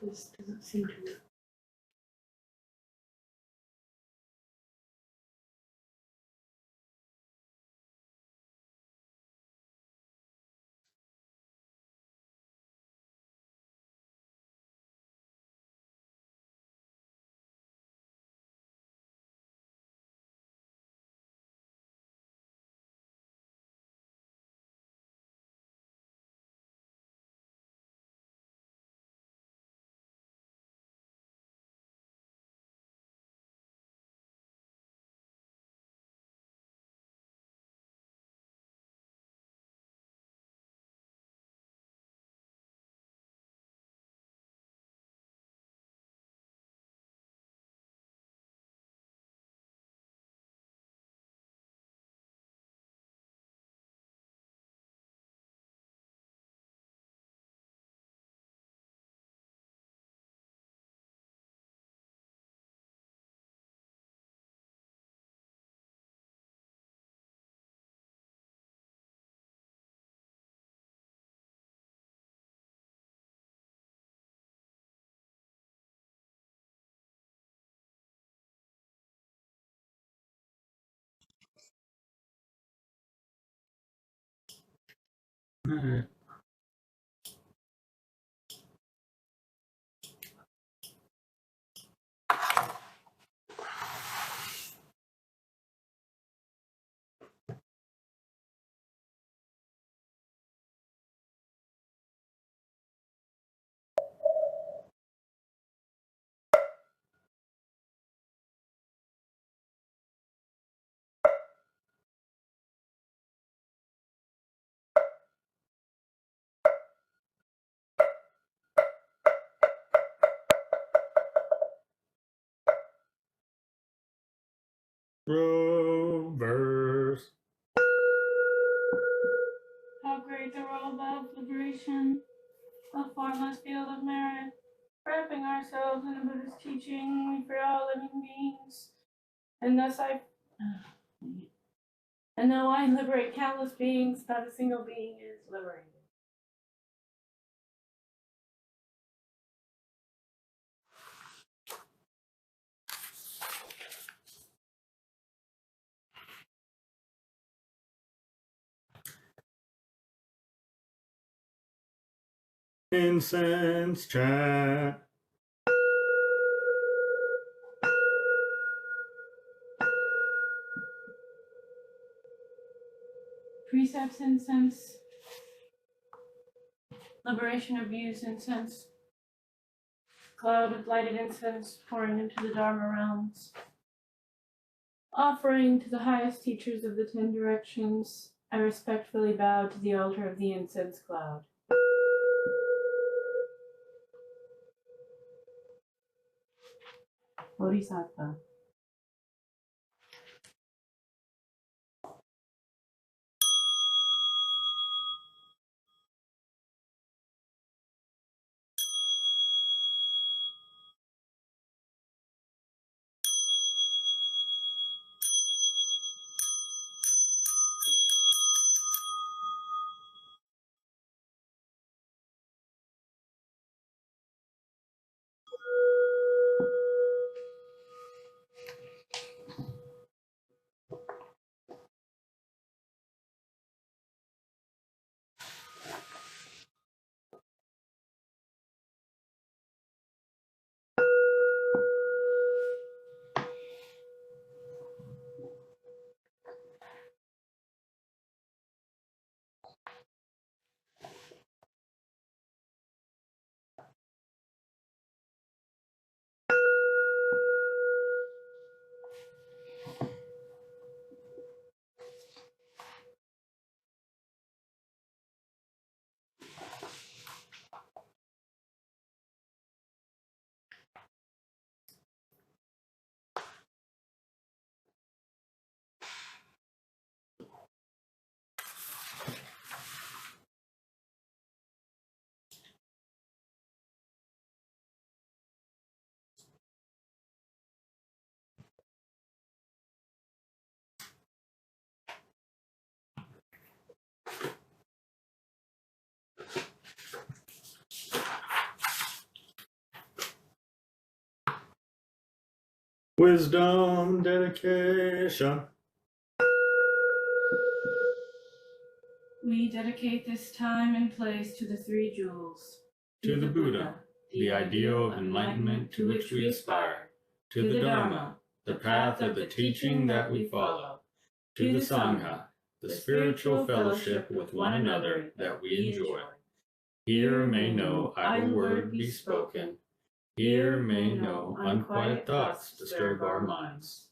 This doesn't seem to. Reverse. How great the world of liberation, a formless field of merit. Wrapping ourselves in the Buddhist teaching, we free all living beings. And thus and though I liberate countless beings, not a single being is liberated. Incense chat. Precepts incense, liberation of views incense, cloud of lighted incense pouring into the Dharma realms. Offering to the highest teachers of the 10 directions, I respectfully bow to the altar of the incense cloud. Bodhisattva. Wisdom dedication. We dedicate this time and place to the three jewels. To the Buddha, the ideal of enlightenment to which we aspire. To the Dharma, the path of the teaching that we follow. To the Sangha, the spiritual fellowship with one another that we enjoy. Here may no idle word be spoken. Here may no unquiet thoughts disturb our minds.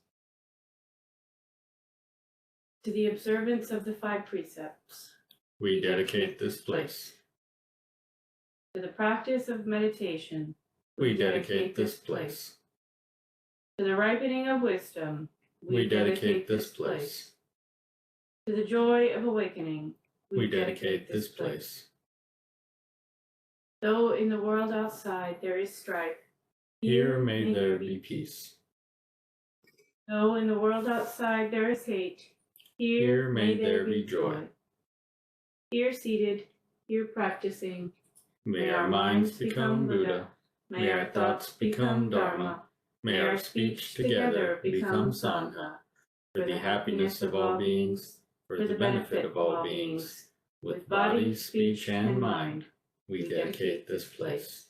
To the observance of the 5 precepts, we dedicate this place. To the practice of meditation, we dedicate this place. To the ripening of wisdom, we dedicate this place. To the joy of awakening, we dedicate this place. Though in the world outside there is strife, here may there be peace. Though in the world outside there is hate, here may there be joy. Here seated, here practicing, may our minds become Buddha, may our thoughts become Dharma, may our speech together become Sangha, for the happiness of all beings, for the benefit of all beings, with body, speech, and mind, we dedicate this place.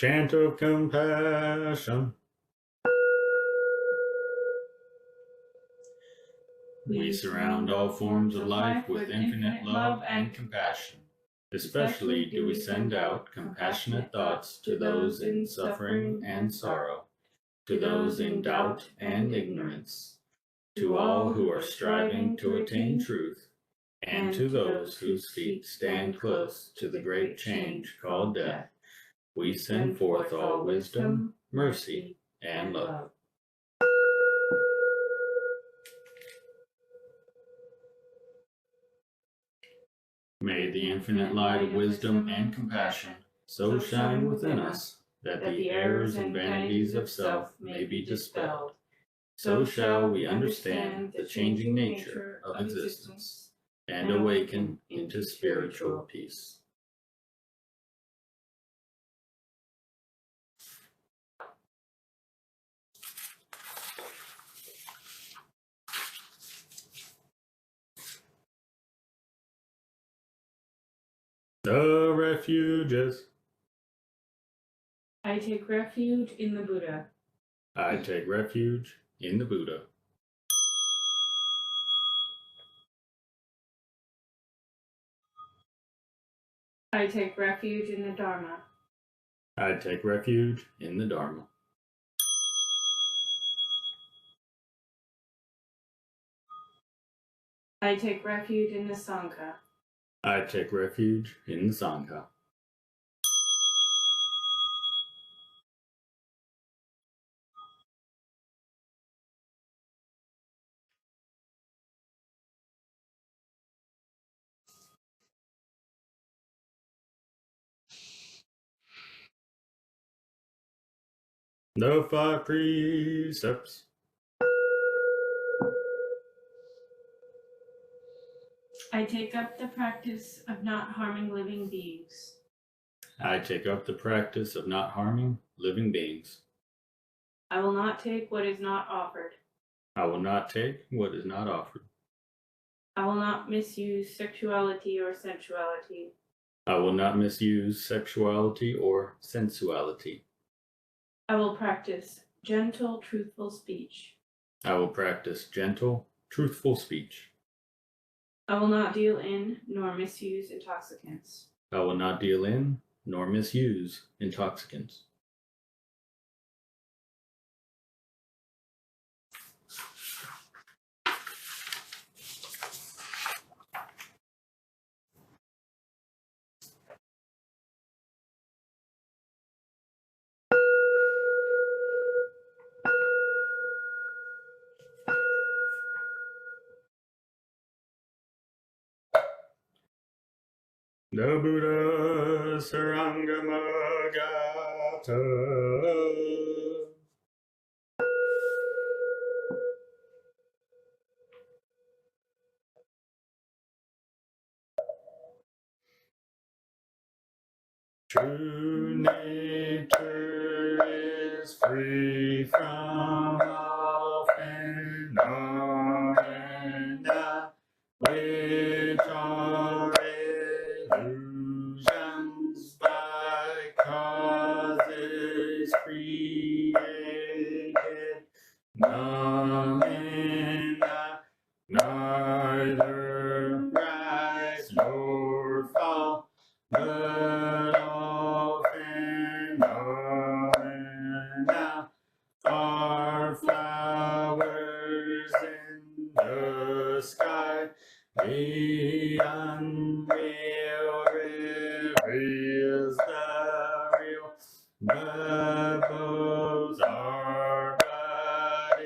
Chant of compassion. We surround all forms of life with infinite love and compassion. Especially do we send out compassionate thoughts to those in suffering and sorrow, to those in doubt and ignorance, to all who are striving to attain truth, and to those whose feet stand close to the great change called death. We send forth all wisdom, mercy, and love. May the infinite light of wisdom and compassion so shine within us that the errors and vanities of self may be dispelled. So shall we understand the changing nature of existence and awaken into spiritual peace. The refuges. I take refuge in the Buddha. I take refuge in the Buddha. I take refuge in the Dharma. I take refuge in the Dharma. I take refuge in the Sangha. I take refuge in the Sangha. The 5 precepts. I take up the practice of not harming living beings. I take up the practice of not harming living beings. I will not take what is not offered. I will not take what is not offered. I will not misuse sexuality or sensuality. I will not misuse sexuality or sensuality. I will practice gentle, truthful speech. I will practice gentle, truthful speech. I will not deal in nor misuse intoxicants. I will not deal in nor misuse intoxicants. The Buddha Sarangamagata. True nature is free from all phenomena, which are illusions by causes created. Phenomena neither rise nor fall, but all phenomena are flowers in the sky. The unreal reveals the real, but both are but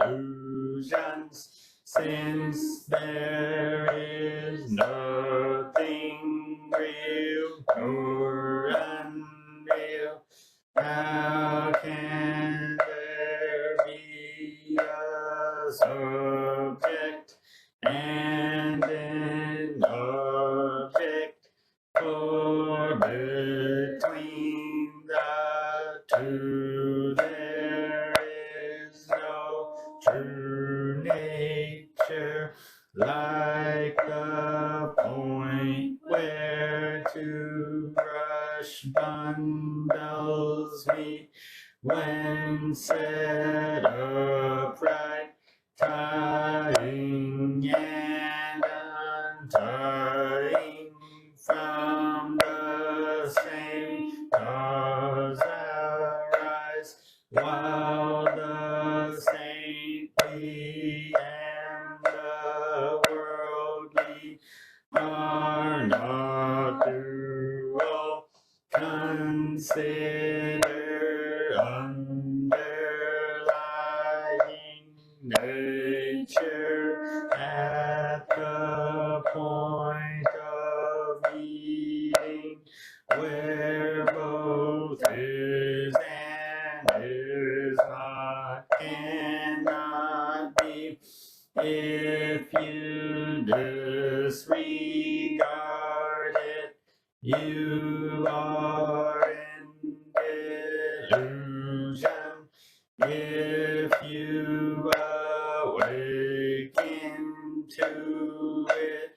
illusions, since there is nothing real nor unreal. How can there be a subject and an object, for between the two there is no true nature, like the point where two brush bundles meet when set upright, tying and untying from the same cause arise, while the saintly and the worldly are not dual. Consider underlying nature at the point of meeting, where both is and is not, cannot be. If you disregard it, you are in delusion. If you awaken to it,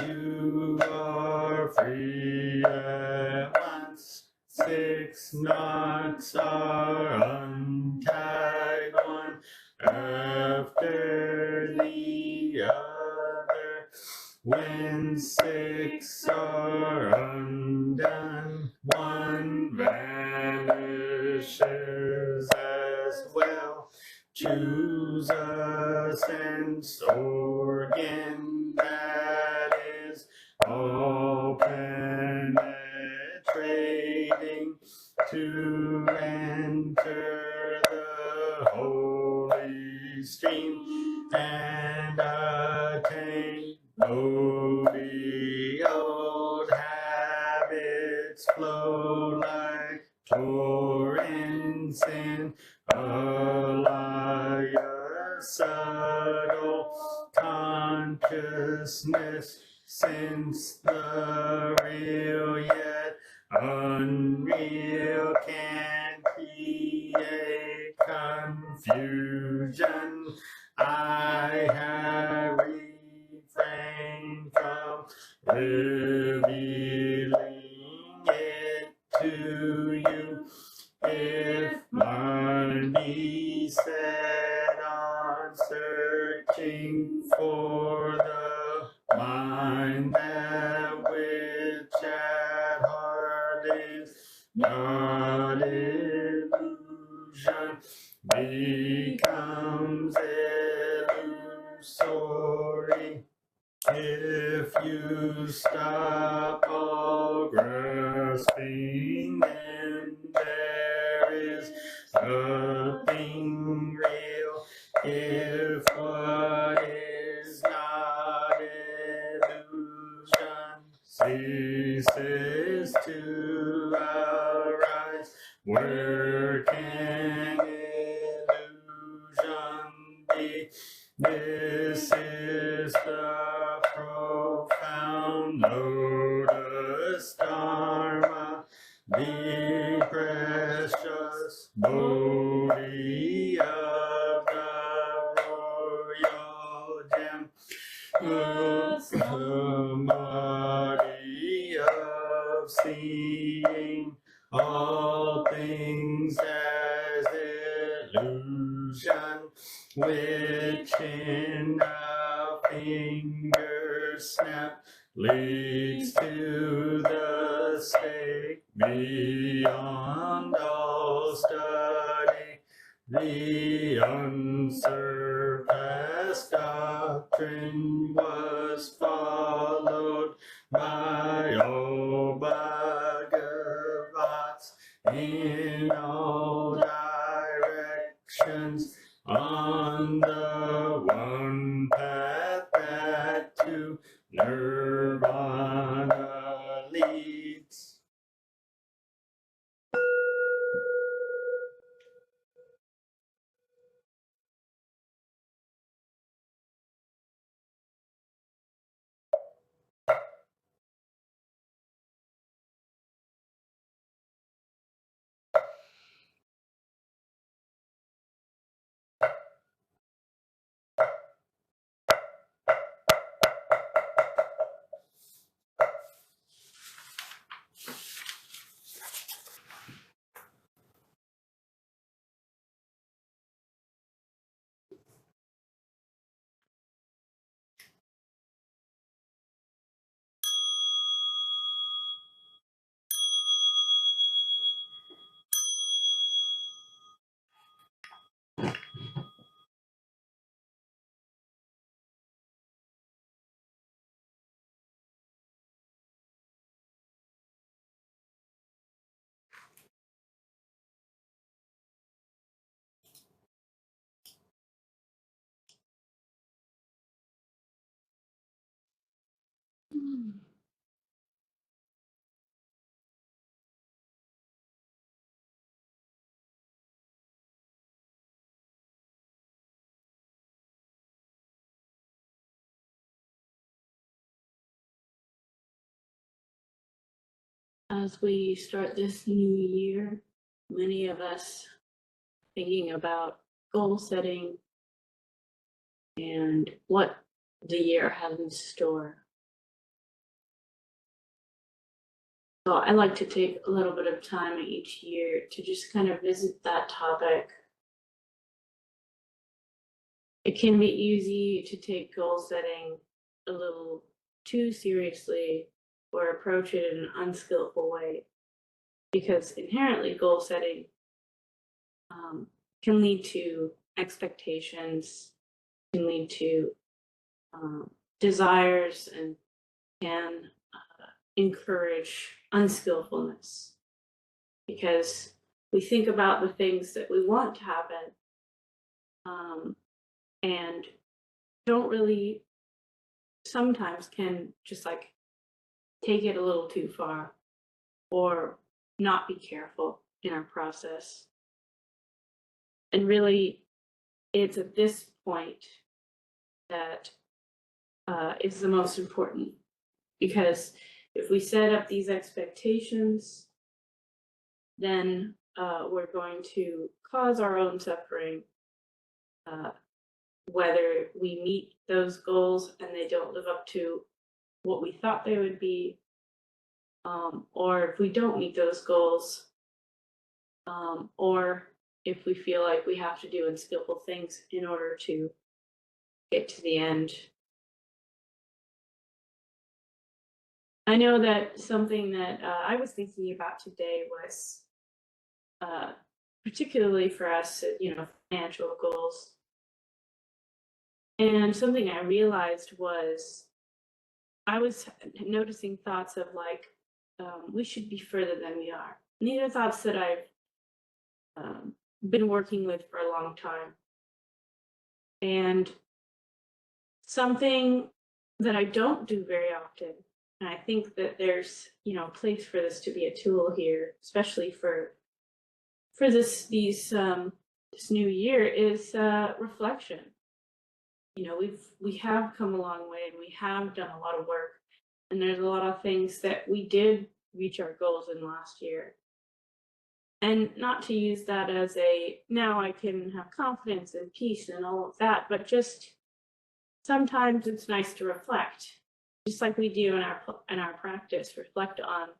you are free at once. 6 knots are untied one after the other. When 6 are undone, one vanishes as well. Choose a sense organ that is all penetrating, to enter the holy stream and attain Bodhi. Old habits flow like torrents in a subtle consciousness, since the real yet unreal can create confusion. I have refrained from revealing it to you. If mind be set on searching for the mind, that which at heart is not illusion, becomes illusory. If you stop all grasping, then there is nothing real. If what is not illusion ceases to arise, where can illusion be? This is the profound lotus Dharma, samadhi of seeing all things as illusion, which in a finger's snap leads to the state beyond all study, the unsurpassed doctrine was followed by all Bhagavats in all directions on the one path that to Nirvana leads. As we start this new year, many of us thinking about goal setting and what the year has in store. So I like to take a little bit of time each year to just kind of visit that topic. It can be easy to take goal setting a little too seriously or approach it in an unskillful way, because inherently goal setting can lead to expectations, can lead to desires, and can encourage unskillfulness, because we think about the things that we want to happen and don't really, sometimes can just like take it a little too far or not be careful in our process. And really, it's at this point that is the most important, because if we set up these expectations, then we're going to cause our own suffering, whether we meet those goals and they don't live up to what we thought they would be, or if we don't meet those goals, or if we feel like we have to do unskillful things in order to get to the end. I know that something that I was thinking about today was particularly for us, financial goals. And something I realized was I was noticing thoughts of like, we should be further than we are. And these are thoughts that I've been working with for a long time. And something that I don't do very often, and I think that there's, a place for this to be a tool here, especially for this new year, is reflection. We have come a long way and we have done a lot of work, and there's a lot of things that we did reach our goals in last year. And not to use that as now I can have confidence and peace and all of that, but just sometimes it's nice to reflect, just like we do in our practice, reflect on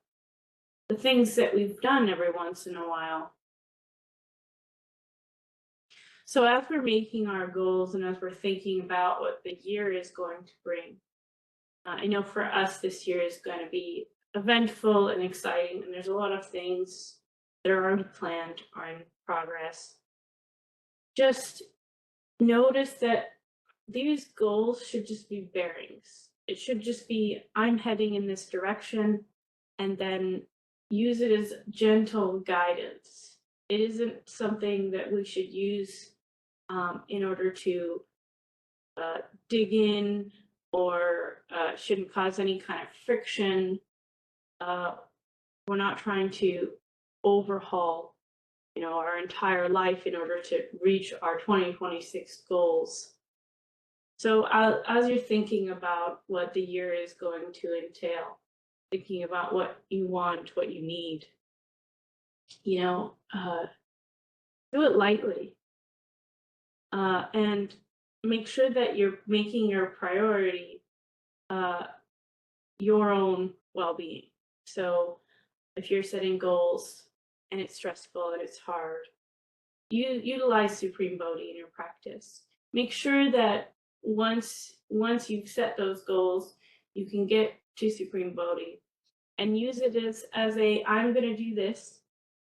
the things that we've done every once in a while. So as we're making our goals and as we're thinking about what the year is going to bring, I know for us this year is going to be eventful and exciting, and there's a lot of things that are already planned or in progress. Just notice that these goals should just be bearings. It should just be, I'm heading in this direction, and then use it as gentle guidance. It isn't something that we should use in order to dig in or shouldn't cause any kind of friction. We're not trying to overhaul, our entire life in order to reach our 2026 goals. So as you're thinking about what the year is going to entail, thinking about what you want, what you need, do it lightly. And make sure that you're making your priority your own well-being. So if you're setting goals and it's stressful and it's hard, you utilize Supreme Bodhi in your practice. Make sure that once you've set those goals, you can get to Supreme Bodhi and use it as a, I'm going to do this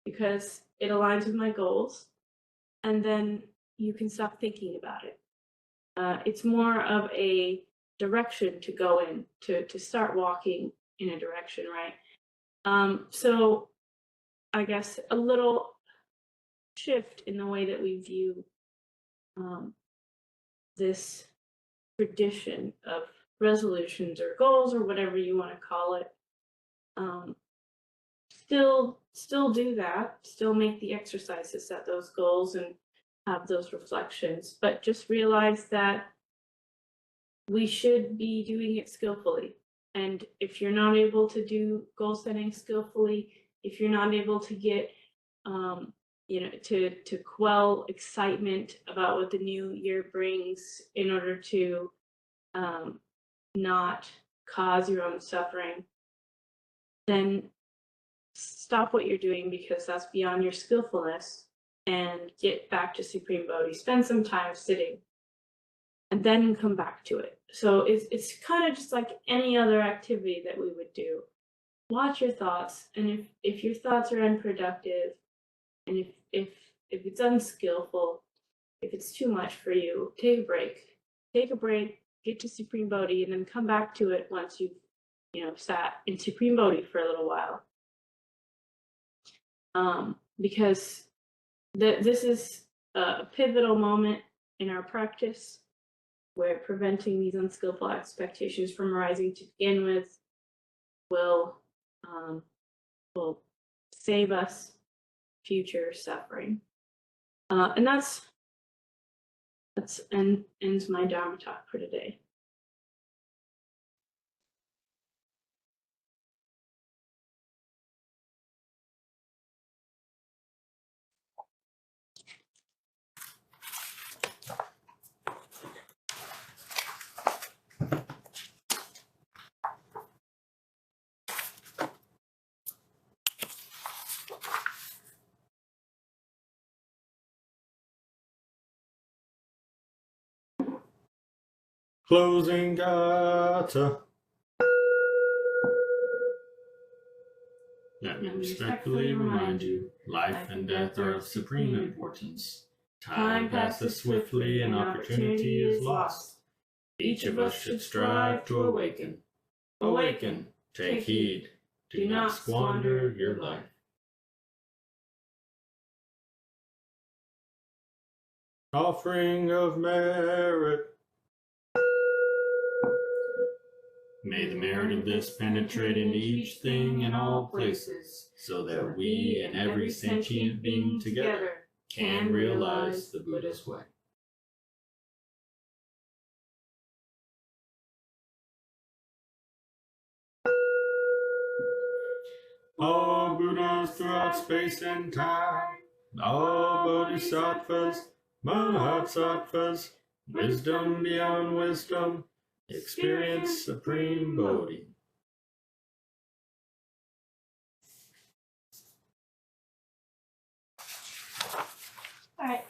because it aligns with my goals, and then you can stop thinking about it. It's more of a direction to go in, to start walking in a direction, right? So I guess a little shift in the way that we view this tradition of resolutions or goals or whatever you want to call it. Still do that, still make the exercise to set those goals and have those reflections, but just realize that we should be doing it skillfully. And if you're not able to do goal setting skillfully, if you're not able to get to quell excitement about what the new year brings in order to not cause your own suffering, then stop what you're doing because that's beyond your skillfulness and get back to Supreme Bodhi. Spend some time sitting and then come back to it. So it's kind of just like any other activity that we would do. Watch your thoughts, and if your thoughts are unproductive, and if it's unskillful, if it's too much for you, take a break. Take a break, get to Supreme Bodhi, and then come back to it once you've sat in Supreme Bodhi for a little while. Because this is a pivotal moment in our practice where preventing these unskillful expectations from arising to begin with will save us future suffering. And that's ends my Dharma talk for today. Closing Gata. Let me respectfully remind you, life and death are of supreme importance. Time passes swiftly and opportunity is lost. Each of us should strive to awaken. Awaken, take heed, do not squander your life. Offering of merit. May the merit of this penetrate into each thing in all places, so that we and every sentient being together can realize the Buddha's way. All Buddhas throughout space and time, all Bodhisattvas, Mahasattvas, Wisdom beyond wisdom, experience supreme Bodhi. All right.